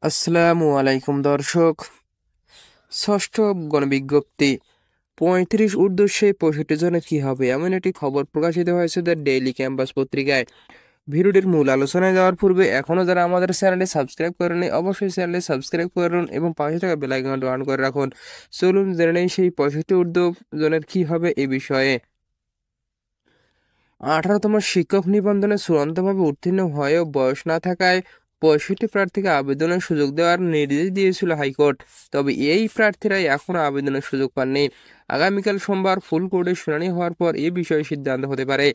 আসসালামু আলাইকুম দর্শক। ষষ্ঠ গণবিজ্ঞপ্তি ৩৫ ঊর্ধ্বশ্রেণী ৬৫ জনের কি হবে এমন একটি খবর প্রকাশিত হয়েছে দ্য ডেইলি ক্যাম্পাস পত্রিকায়। ভিডিওটির মূল আলোচনায় যাওয়ার পূর্বে এখনও যারা আমাদের চ্যানেলে সাবস্ক্রাইব করেনি অবশ্যই চ্যানেলে সাবস্ক্রাইব করুন এবং পাশে থাকা বেল আইকনটি অন করে রাখুন। চলুন জেনে নেই সেই ৬৫ ঊর্ধ্ব জনের কি হবে এই বিষয়ে। ১৮তম শিক্ষক নিবন্ধনে চূড়ান্তভাবে উত্তীর্ণ হয়েও বয়স না থাকায় ৬৫ প্রার্থীকে আবেদনের সুযোগ দেওয়ার নির্দেশ দিয়েছিল হাইকোর্ট। তবে এই প্রার্থীরা এখনও আবেদনের সুযোগ পাননি। আগামীকাল সোমবার ফুল কোর্টে শুনানি হওয়ার পর এ বিষয়ে সিদ্ধান্ত হতে পারে।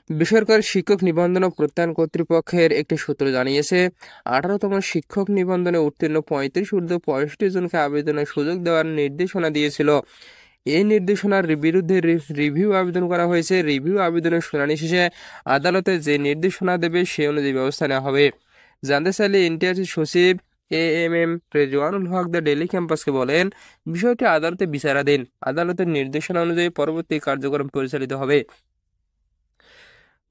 বেসরকারি শিক্ষক নিবন্ধন ও প্রত্যয়ন কর্তৃপক্ষের একটি সূত্র জানিয়েছে, ১৮তম শিক্ষক নিবন্ধনে উত্তীর্ণ ৩৫ ঊর্ধ্ব ৬৫ জনকে আবেদনের সুযোগ দেওয়ার নির্দেশনা দিয়েছিল। এই নির্দেশনার বিরুদ্ধে রিভিউ আবেদন করা হয়েছে। রিভিউ আবেদনের শুনানি শেষে আদালতে যে নির্দেশনা দেবে সে অনুযায়ী ব্যবস্থা নেওয়া হবে। জানতে চাইলে এনটিআরসি সচিব এএমএম রেজওয়ানুল হক দ্য ডেইলি ক্যাম্পাসকে বলেন, বিষয়টি আদালতে বিচারাধীন। আদালতের নির্দেশনা অনুযায়ী পরবর্তী কার্যক্রম পরিচালিত হবে।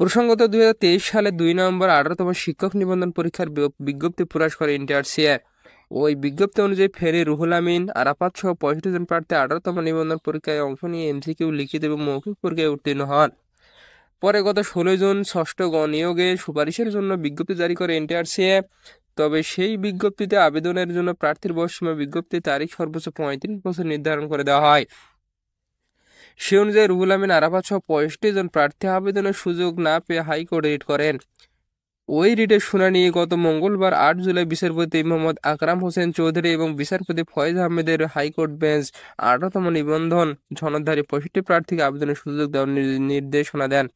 প্রসঙ্গত ২০২৩ সালে ২ নভেম্বর ১৮তম শিক্ষক নিবন্ধন পরীক্ষার বিজ্ঞপ্তি প্রকাশ করে এনটিআরসি। ওই বিজ্ঞপ্তি অনুযায়ী ফেনী, রুহুল আমিন, আরাফাত সহ ৬৫ জন প্রার্থী ১৮তম নিবন্ধন পরীক্ষায় অংশ নিয়ে এমসিকিউ, লিখিত এবং মৌখিক পরীক্ষায় উত্তীর্ণ হন। পরে গত ১৬ জুন ষষ্ঠ নিয়োগে সুপারিশের জন্য বিজ্ঞপ্তি জারি করে এনটিআরসি। তবে সেই বিজ্ঞপ্তিতে আবেদনের জন্য প্রার্থীর বয়সসীমা বিজ্ঞপ্তির তারিখ সর্বোচ্চ ৩৫ বছর নির্ধারণ করে দেওয়া হয়। সে অনুযায়ী রুহুল আমিন, আরাফাত সহ ৬৫ জন প্রার্থী আবেদনের সুযোগ না পেয়ে হাইকোর্টে রিট করেন। ওই রিটের শুনানি গত মঙ্গলবার ৮ জুলাই বিচারপতি মোহাম্মদ আকরাম হোসেন চৌধুরী এবং বিচারপতি ফয়েজ আহমেদের হাইকোর্ট বেঞ্চ ১৮তম নিবন্ধন সনদধারী ৬৫ প্রার্থীকে আবেদনের সুযোগ দেওয়ার নির্দেশনা দেন।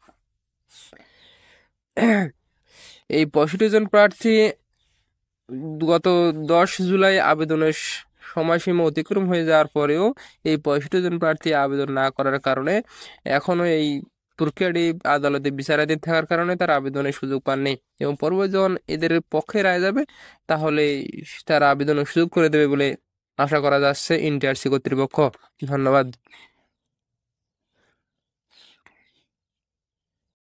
এই ৬৫ জন প্রার্থী গত ১০ জুলাই আবেদনের সময়সীমা অতিক্রম হয়ে যাওয়ার পরেও এই ৬৫ জন প্রার্থী আবেদন না করার কারণে এখনো এই প্রক্রিয়াটি আদালতে বিচারাধীন থাকার কারণে তারা আবেদনের সুযোগ পাননি এবং পরবর্তী যখন এদের পক্ষে রায় যাবে তাহলে তারা আবেদনের সুযোগ করে দেবে বলে আশা করা যাচ্ছে এনটিআরসি কর্তৃপক্ষ। ধন্যবাদ।